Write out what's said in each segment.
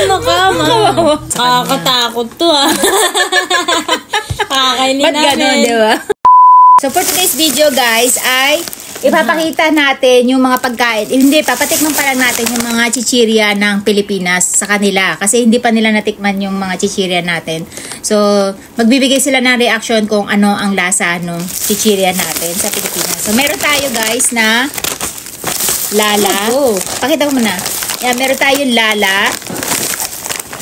Ano ka, ma? Nakakatakot to, ah. Kakainin Ba't namin. gano'n, diba? So, for today's video, guys, ay ipapakita natin yung mga pagkain. Hindi, papatikman pa lang natin yung mga chichirya ng Pilipinas sa kanila. Kasi hindi pa nila natikman yung mga chichirya natin. So, magbibigay sila ng reaction kung ano ang lasa ng chichirya natin sa Pilipinas. So, meron tayo, guys, na Lala. Pakita ko muna. Yan, meron tayong Lala.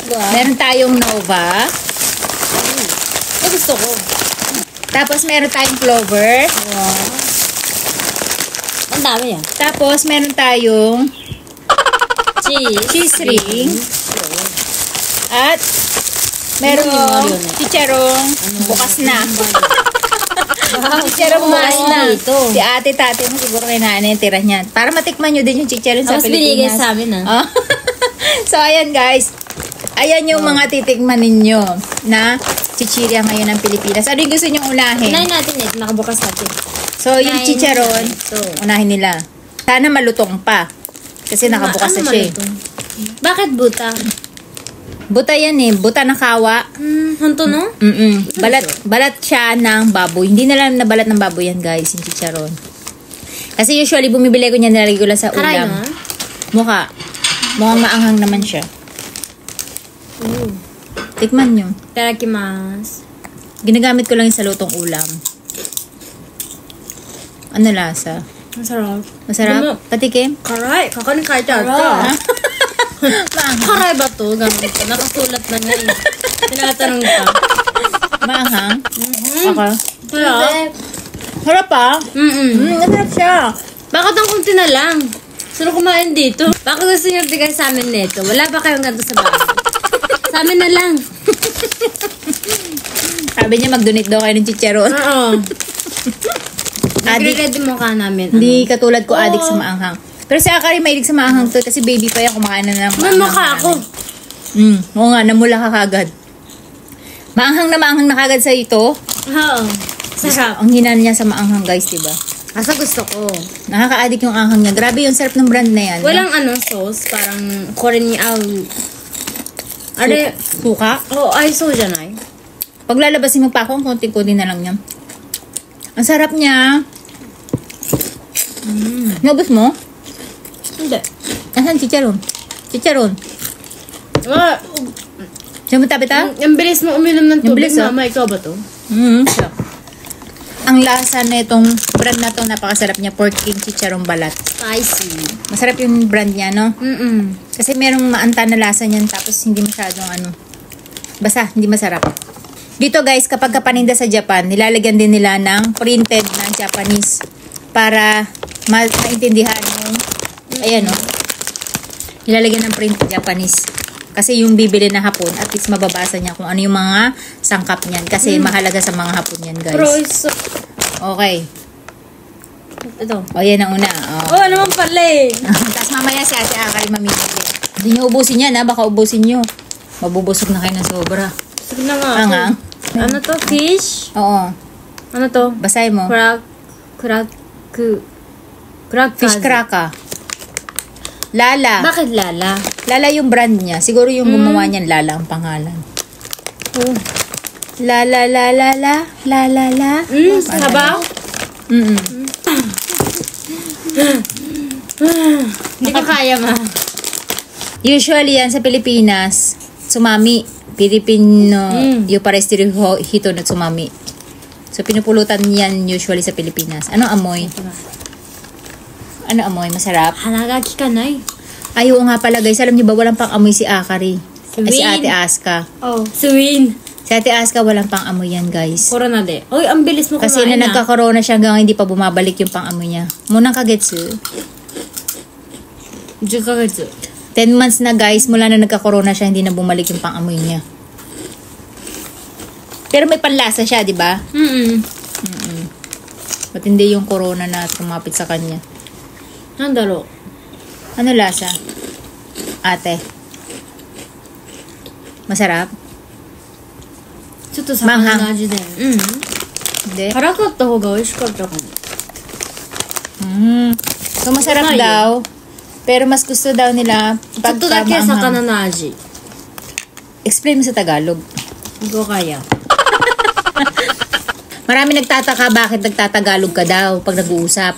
Meron tayong Nova. Ito gusto ko. Tapos, meron tayong Clover. Wow. Ang dami yan. Tapos, meron tayong cheese ring. At, merong chicharong bukas na. Chicharong bukas na. Si ate, tate mo siguro may nanay yung tira niyan. Para matikman nyo din yung chicharong sa Tapos Pilipinas. binigay sa amin, ah. So, ayan guys. Ayan yung mga titikman ninyo na chichirya ngayon ng Pilipinas. Ano yung gusto nyong unahin? Unahin natin eh. Nakabukas natin. So, yung chicharon, unahin nila. Sana malutong pa. Kasi nakabukas na siya. Bakit buta? Buta yan eh. Buta na kawa. Hanto no? Balat siya ng baboy. Hindi na lang nabalat ng baboy yan guys, yung chicharon. Kasi usually, bumibili ko niya nilagay ko lang sa Karay ulam. na? Mukha. Mukhang maanghang naman siya. Tikman nyo. Itadakimasu. Ginagamit ko lang yung sa lutong ulam. Ano lasa? Masarap. Masarap? Patikim? Karay. Kakanin kahit ata. Maanghang. Karay ba to? Ganun ko. Nakasulat na nga eh. Tinatanong pa. Maanghang? Okay. Sarap. Harap pa? Nasarap siya. Bakit ang kunti na lang? Sino kumain dito? Bakit gusto niyo bigay sa amin nito? Wala ba kayong ganito sa bahay? Sa amin na lang. Sabi niya mag-donate daw kayo ng chicharon. Oo. Adik. Nagre-ready mo ka namin. Hindi katulad ko adik sa maanghang. Pero si Akari mahilig sa maanghang to kasi baby pa yan kumakain na ng May mukha ako. Oo nga, namula ka kagad. Maanghang na kagad sa ito. Oo. Sarap. Ang hina niya sa maanghang guys, diba? Asa gusto ko. Nakaka-addict yung anghang niya. Grabe yung sarap ng brand na yan. Walang sauce. Parang Korean Are, suka. ay so dyan ay. Pag lalabasin mo pa ako, konting-konti na lang yan. Ang sarap niya. Nabos mo? Hindi. Asan chicharon? Chicharon. Siya mo tapita? Ang bilis mo uminom ng tubig, bilis, mama. Ikaw ba to? Ang lasa na itong brand na to, napakasarap niya. Pork king chicharong balat. Spicy. Masarap yung brand niya, no? Kasi merong maanta na lasa niyan, tapos hindi masyadong basta, hindi masarap. Dito guys, kapag kapaninda sa Japan, nilalagyan din nila ng printed na Japanese para maintindihan yung, ayan o, nilalagyan ng printed Japanese. Kasi yung bibili na Hapon, at least mababasa niya kung ano yung mga sangkap niyan. Kasi mahalaga sa mga Hapon yan, guys. Okay. Ito. O, yan ang una. Oh, naman pala eh. Tapos mamaya si Ate Akari mamimili. Hindi nyo ubusin yan, ha? Baka ubusin nyo. Mabubusog na kayo ng sobra. Sige na nga. Angang. Ano to? Fish? Oo. Ano to? Basahin mo. Fish kraka. Lala. Bakit Lala? Lala yung brand niya. Siguro yung gumawa niyan, Lala ang pangalan. Lala, la, la, la. La, la, la. Sabaw? Hindi ko kaya, ma. Usually yan sa Pilipinas, sumami. Pilipino, yung hito na sumami. So, pinupulutan yan usually sa Pilipinas. Ano amoy? Ano amoy? Masarap? Hanagaki ka na eh. Ay, oo nga pala guys. Alam niyo ba, walang pang amoy si Akari. Ay, si Ate Aska. Oh, Suwin. Si Ate Aska, walang pang amoy yan guys. Corona de. Oy, ang bilis mo kumain. Kasi na nagka-corona siya hanggang hindi pa bumabalik yung pang amoy niya. Munang kagetsu. 10ヶ月. 10 months na guys, mula na nagka-corona siya, hindi na bumalik yung pang amoy niya. Pero may panlasa siya, di ba? Ba't hindi yung corona na tumapit sa kanya? Nandaro. Ano lasa? Ate. Masarap? ちょっと魚の味だよ。Hindi. 辛かった方が美味しかったかも。So, masarap daw. Pero mas gusto daw nila ちょっとだけ魚の味。Explain mo sa Tagalog. Hindi ko kaya. Marami nagtataka bakit nagtatagalog ka daw pag nag-uusap.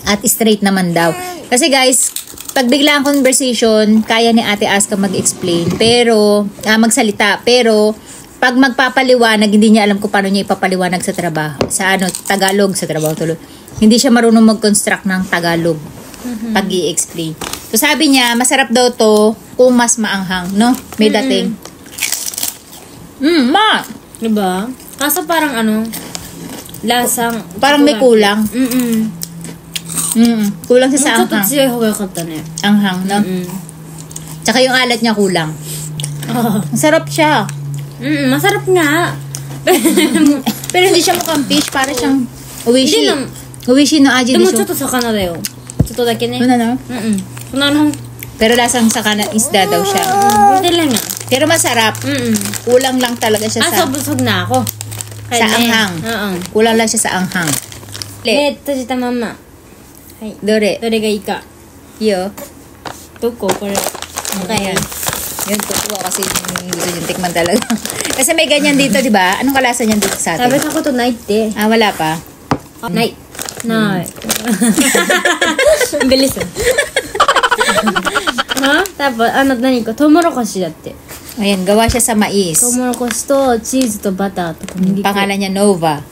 At straight naman daw. Kasi guys, pag bigla ang conversation, kaya ni Ate Aska mag-explain. Pero, magsalita. Pero, pag magpapaliwanag, hindi niya alam kung paano niya ipapaliwanag sa trabaho. Sa Tagalog, sa trabaho tuloy. Hindi siya marunong mag-construct ng Tagalog. Pag i-explain. So, sabi niya, masarap daw to kung mas maanghang, no? May dating. Ma! Diba? Kaso parang lasang... Parang may kulang. Kulang siya saちょっと anghang. 強い方がよかったね。 Anghang, no? Tsaka yung alat niya kulang. Masarap siya. Masarap nga. Pero hindi siya mukhang fish. Para siyang uwishi. Hindi nam- Uwishi no aji で de もちょっ siya. と魚だよ。ちょっとだけね。 Ano, no? この Pero lasang sakana isda daw siya. hindi lang nga. Pero masarap. Kulang lang talaga siya sa busog na ako. sa anghang. Oo. Kulang lang siya sa anghang.閉じたまんま。はい。 Dore. どれがいいか。 Yo. どここれ。 Okay. Yun, tutuwa kasi gusto yung tikman talaga. Kasi may ganyan dito, di ba? Anong kalasa niyan dito sa 食べ atin? たことないって。 Wala pa. ない。ない。bilis. Ha? Tapos,何か、トウモロコシだって。 Ayan, gawa siya sa mais. トウモロコシとチーズとバターと小麦粉。 Pangalan niya Nova.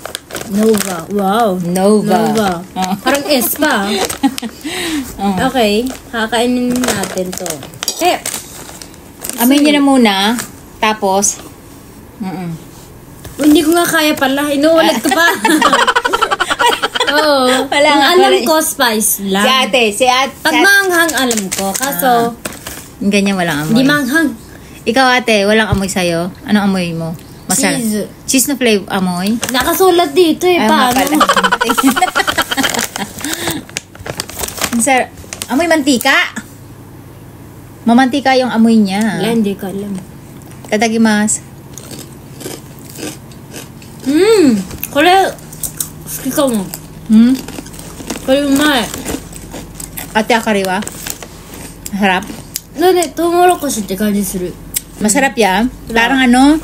Nova. Wow. Nova. Nova. Oh. Parang S pa. Okay. Kakainin natin to. Amoy niyo na muna. Tapos, Hindi ko nga kaya pala. Inuulit ko pa. Oo. Wala Ang nga, alam wala. ko, spice lang. si ate. Pag manghang, alam ko. Kaso, Ganyan walang amoy. hindi manghang. Ikaw ate, walang amoy sa'yo. Anong amoy mo? Masarap. Cheese. Cheese na flavor amoy? Nakasulat dito eh. Ayaw nga Paano? pala. Sir, amoy mantika. Mamantika yung amoy niya. Wala, hindi ko alam. Tadakimasu. これ、好きかも。 これうまい。 Ate akariwa? Masarap? だね、トウモロコシって感じする。 Masarap yan. Parang ano?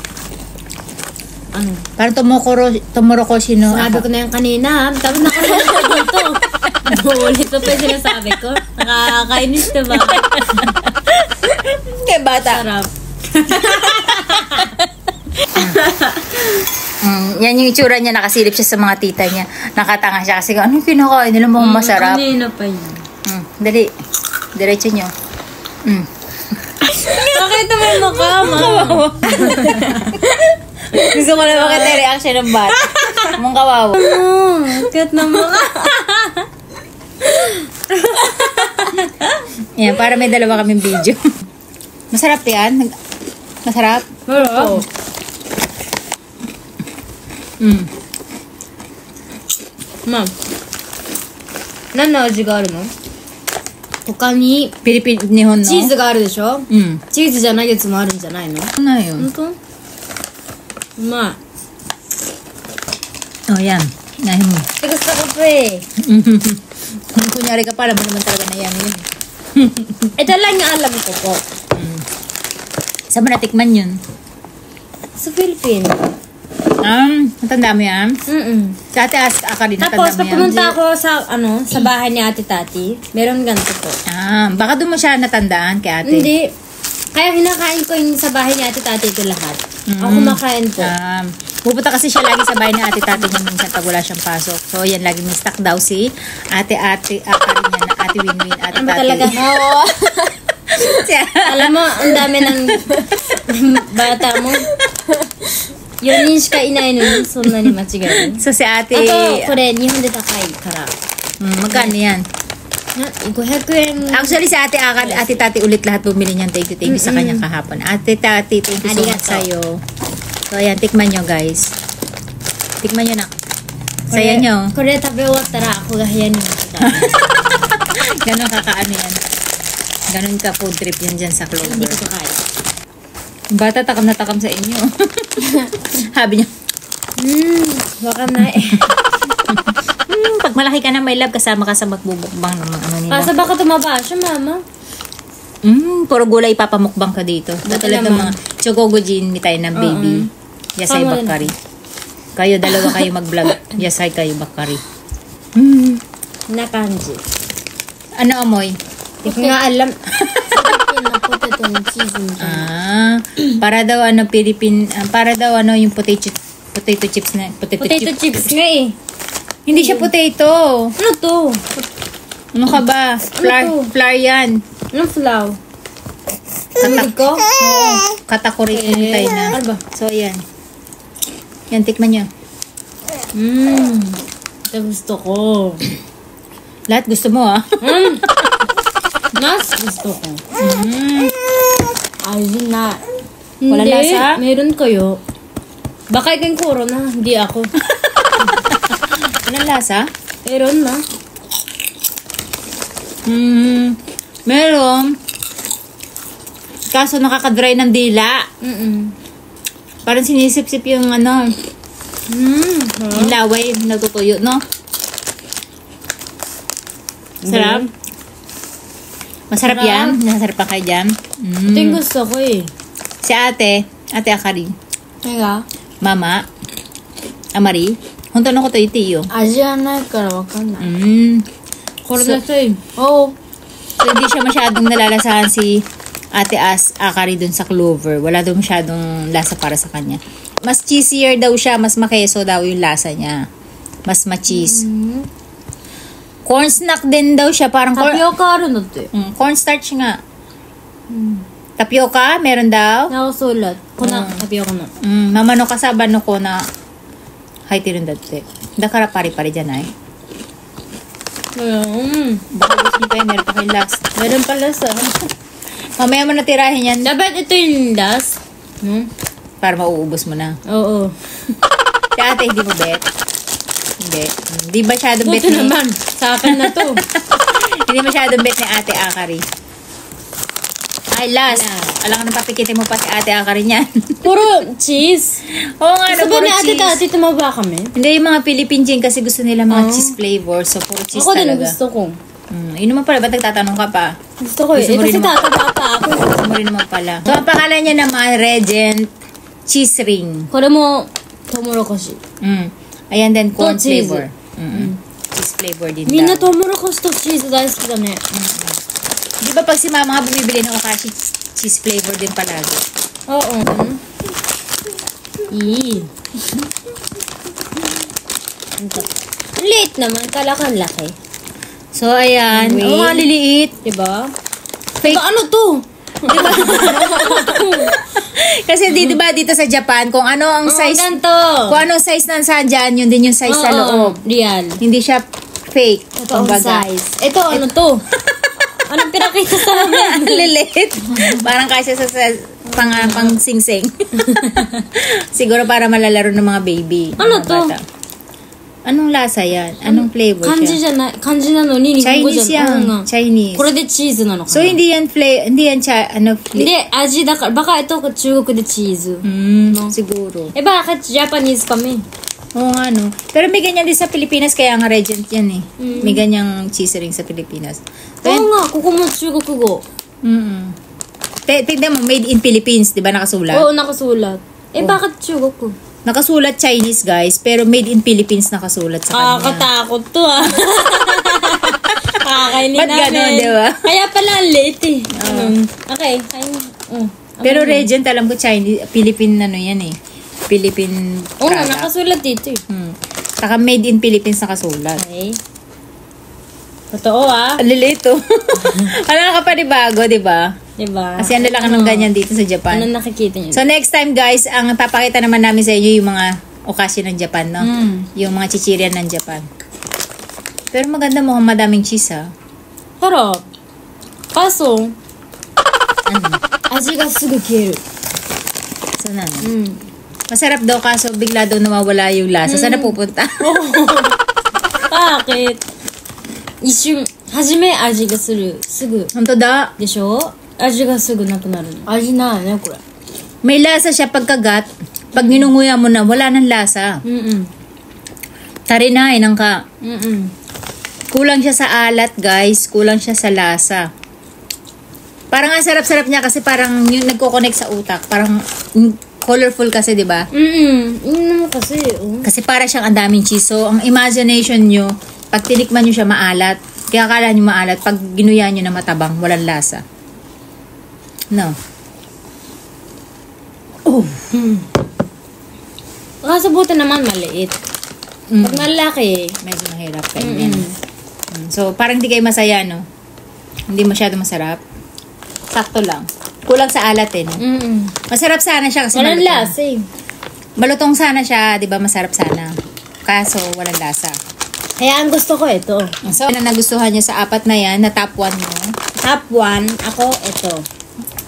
あの、 Parang tomorokoshi no. Sabi ko na yung kanina, tapos nakalimutan ko dito. Uulit pa yung sinasabi ko. Nakakainis na ba? Kaya bata. Sarap. Yan yung itsura niya, nakasilip siya sa mga tita niya. Nakatanga siya kasi ano yung kinakain nila mga masarap. Kanina pa yun. Dali. Diretso nyo. Nakita mo yung mukha mo. Gusto ko na makita yung reaction ng bata. Mong kawawa. Cute na mukha. Yan, para may dalawa kaming video. Masarap yan. Masarap. Oo. Ma'am. 何の味があるの？他に Pilipinihon, no? チーズがあるでしょ？ Mm. チーズじゃないやつもあるんじゃないの？ Ano na yun? 本当？うまい。 Oh, yan. Nahin mo. Te gusto ko pa eh. Kunyari ka pa, alam mo naman talaga na yan. Ito lang yung alam ko po. Saan mo natikman yun? Sa Philippines. Natanda mo yan? Sa ate Aka din, natanda Tapos, mo pag yan? pumunta ako sa bahay ni Ate Tati, meron ganito po. Baka doon mo siya natandaan kay ate. Hindi. Kaya hinakain ko yung sa bahay ni Ate Tati ito lahat. Ako kumakain po. Pupunta kasi siya lagi sa bahay ni ate Tati niya minsan pag wala siyang pasok. So, yan, lagi may stock daw si ate Aka rin yan, na ate Winwin, ate Ano ba Tati. talaga? Oo. Alam mo, ang dami ng bata mo. 4人しかいないのにそんなに間違える。 So, si ate... あと、これ日本で高いから。 magkano yan? 500円。 Actually, si ate Aka, ate Tati ulit lahat bumili niyan. Thank you sa kanya kahapon. Ate Tati, thank you so much Arigato. sa'yo. So, ayan, tikman nyo, guys. Tikman nyo na. Saya nyo. これ食べ終わったらakoが部屋に持ってた。 Ganon kakaano yan. Ganon ka food trip yan dyan sa Clover. Hindi ko kaya. Bata, takam na takam sa inyo. Habi niya. Baka na eh. Pag malaki ka na, my love, kasama ka sa magbubukbang ng mga ano nila. Pasa baka tumaba siya, mama. Puro gulay papamukbang ka dito. Katulad ng mga Chogogujin mitai ng baby. Yasay Tama bakari. Kayo, dalawa kayo mag-vlog. Yasay kayo bakari. Na kanji. Ano amoy? Hindi ko nga alam. Sabi na potato ng cheese mo. Para daw ano, para daw ano yung potato chips na. Potato chips nga eh. Hindi siya potato. Ano to? Ano ka ba? Flour yan. Anong flour? Katak ko? Oo. Katakuri tayo na. Ano ba? So, ayan. Yan, tikman nyo. Ito gusto ko. Lahat gusto mo, ah. Mas gusto ko. Ayun na. Wala lasa? Meron kayo. Baka ikang kuro na. Hindi ako. Walang lasa? Meron na. Meron. Kaso nakaka-dry ng dila. Parang sinisip-sip yung ano. Yung laway, natutuyo, no? Sarap. Masarap yan. Nasarap pa kayo dyan. Ito yung gusto ko eh. Si ate Akari. Teka. Mama. Amari. Honto no koto ite iyo. 味はないからわかんない。 So, so, hindi siya masyadong nalalasahan si Ate Akari dun sa clover. Wala daw masyadong lasa para sa kanya. Mas cheesier daw siya. Mas makeso daw yung lasa niya. Mas ma-cheese. Corn snack din daw siya. Parang タピオカあるのって。 cornstarch nga. Tapioca? Meron daw? なおそうだ。粉、タピオカの。生のカサバの粉入ってるんだって。だからパリパリじゃない？ Baka gusto niyo pa yun, meron pa kayong last. Meron pala sa... Mamaya mo natirahin yan Dapat ito yung last. para mauubos mo na. Oo. Si ate, hindi mo bet? Hindi. Hindi masyadong bet Buti ni... naman. Sa akin na to. Hindi masyadong bet ni Ate Akari. Ay, last. Alam ka nang papikitin mo pa si Ate Akari niyan. Puro cheese. Oo nga, Gusto no, ba puro ni ate cheese. tati tumaba kami? Hindi, yung mga Philippine Jane kasi gusto nila mga cheese flavor. So, puro cheese Ako din talaga. gusto ko. Yun naman pala. Ba't nagtatanong ka pa? Gusto ko eh. Gusto mo rin Kasi naman. tataba pa ako. Gusto mo rin naman pala. So, ang pangalan niya naman, Regent Cheese Ring. これもトウモロコシ。 Ayan din, corn To cheese. flavor. Cheese flavor din みんな daw. トウモロコシとチーズ大好きだね。 Di ba pag si mama nga bumibili ng okashi, cheese flavor din palagi? Oo. Ii. Ang liit naman. Kala kang laki. So, ayan. Wait. Oo nga, liliit. Diba? Fake. Diba ano to? Kasi di ba dito sa Japan, kung ano ang size, ganito. kung ano ang size na saan dyan, yun din yung size sa loob. Real. Hindi siya fake. Ito ang Kumbaga. size. Ito ano to? Anong pinakita sa amin? Lilit. Parang kasi sa pang sing-sing. Siguro para malalaro ng mga baby. Ano mga to? bata. Anong lasa yan? Anong flavor 漢字 siya? じゃない。漢字なのに日本語じ Chinese ゃない。yan. Chinese. これでチーズなのかな So, hindi yan hindi yanで、味だから、baka ito中国でチーズ。 siguro. Eh, bakit Japanese kami? Oo nga, no. Pero may ganyan din sa Pilipinas, kaya nga Regent yan eh. May ganyang cheese ring sa Pilipinas. Oo nga, ここも中国語。 Tignan mo, made in Philippines, di ba nakasulat? Oo, nakasulat. Eh, bakit Jugok ko? Nakasulat Chinese, guys, pero made in Philippines nakasulat sa kanya. Nakakatakot to ah. Kakainin Ba't namin. ganon, di ba? Kaya pala late eh. Okay, kain. Pero Regent, alam ko Chinese, Philippine ano yan eh. Philippine Oo nga, product. nakasulat dito eh. Saka made in Philippines nakasulat. Okay. Totoo ah. Lilito. Wala ka pa ni bago, di ba? Diba? Kasi ano lang ng ganyan dito sa Japan. Ano nakikita niyo? So next time guys, ang papakita naman namin sa inyo yung mga okashi ng Japan, no? Yung mga chichirian ng Japan. Pero maganda mo kung madaming cheese, ha? Harap. Kaso,味がすぐ消える。 So na, masarap daw kaso bigla daw nawawala yung lasa. Saan na pupunta? Bakit? 一瞬、初め味がする。すぐ。 Honto da. でしょ味がすぐなくなるの。味ないね、これ。 May lasa siya pagkagat. Pag ninunguya mo na, wala nang lasa. Tarinay nang ka. Kulang siya sa alat, guys. Kulang siya sa lasa. Parang ang sarap-sarap niya kasi parang yung nagko-connect sa utak. Parang colorful kasi, di ba? Yun naman kasi. Oh. Kasi para siyang ang daming cheese. So, ang imagination nyo, pag tinikman nyo siya maalat, kaya akala nyo maalat, pag ginuya nyo na matabang, walang lasa. No. Oh. Kaso buti naman maliit. Pag malaki, Medyo mahirap kainin. So, parang hindi kayo masaya, no? Hindi masyado masarap. Sakto lang. Kulang sa alat, eh, no? Masarap sana siya kasi walang malutong. lasa eh. Malutong sana siya, di ba? Masarap sana. Kaso, walang lasa. Kaya ang gusto ko ito. So, ano nagustuhan niyo sa apat na yan, na top 1 mo? Top 1, ako ito.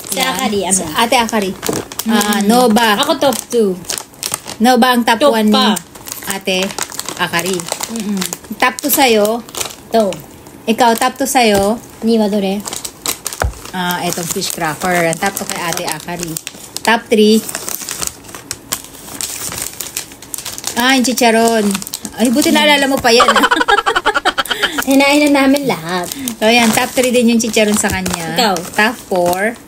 Si Yan. Akari, ano? Si Ate Akari. Nova. Ako top 2. Nova ang top Top 1 ni pa. Ate Akari. Top 2 sa'yo. Ito. Ikaw, top 2 sa'yo. Niwa dore. Etong fish cracker. Ang top 2 kay Ate Akari. Top 3. Yung chicharon. Ay, buti naalala mo pa yan. Hinain na namin lahat. So, yan. Top 3 din yung chicharon sa kanya. Ikaw? Top 4.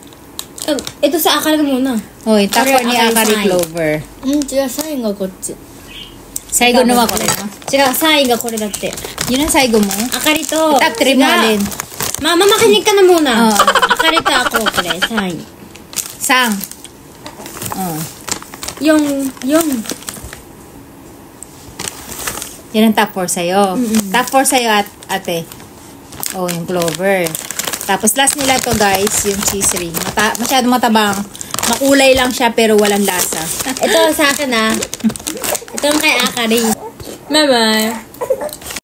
Ito sa Akari muna. Hoy, top 4 ni Akari Akari sign. Clover. 違う、最後こっち。 Saigo nawa ko rin. 違う、3位がこれだって。 Yun ang saigo mo? Akari to. Top 3 mo alin? Mama, makinig ka na muna. Oo. Akari to ako, pre. 3位。 Sang. Yung. Yan ang top 4 sa'yo. Top 4 sa'yo, ate. Yung Clover. Tapos last nila to, guys, yung cheese ring. Masyado matabang. Makulay lang siya pero walang lasa. Ito sa akin ah. Ito yung kay Akari. Bye-bye.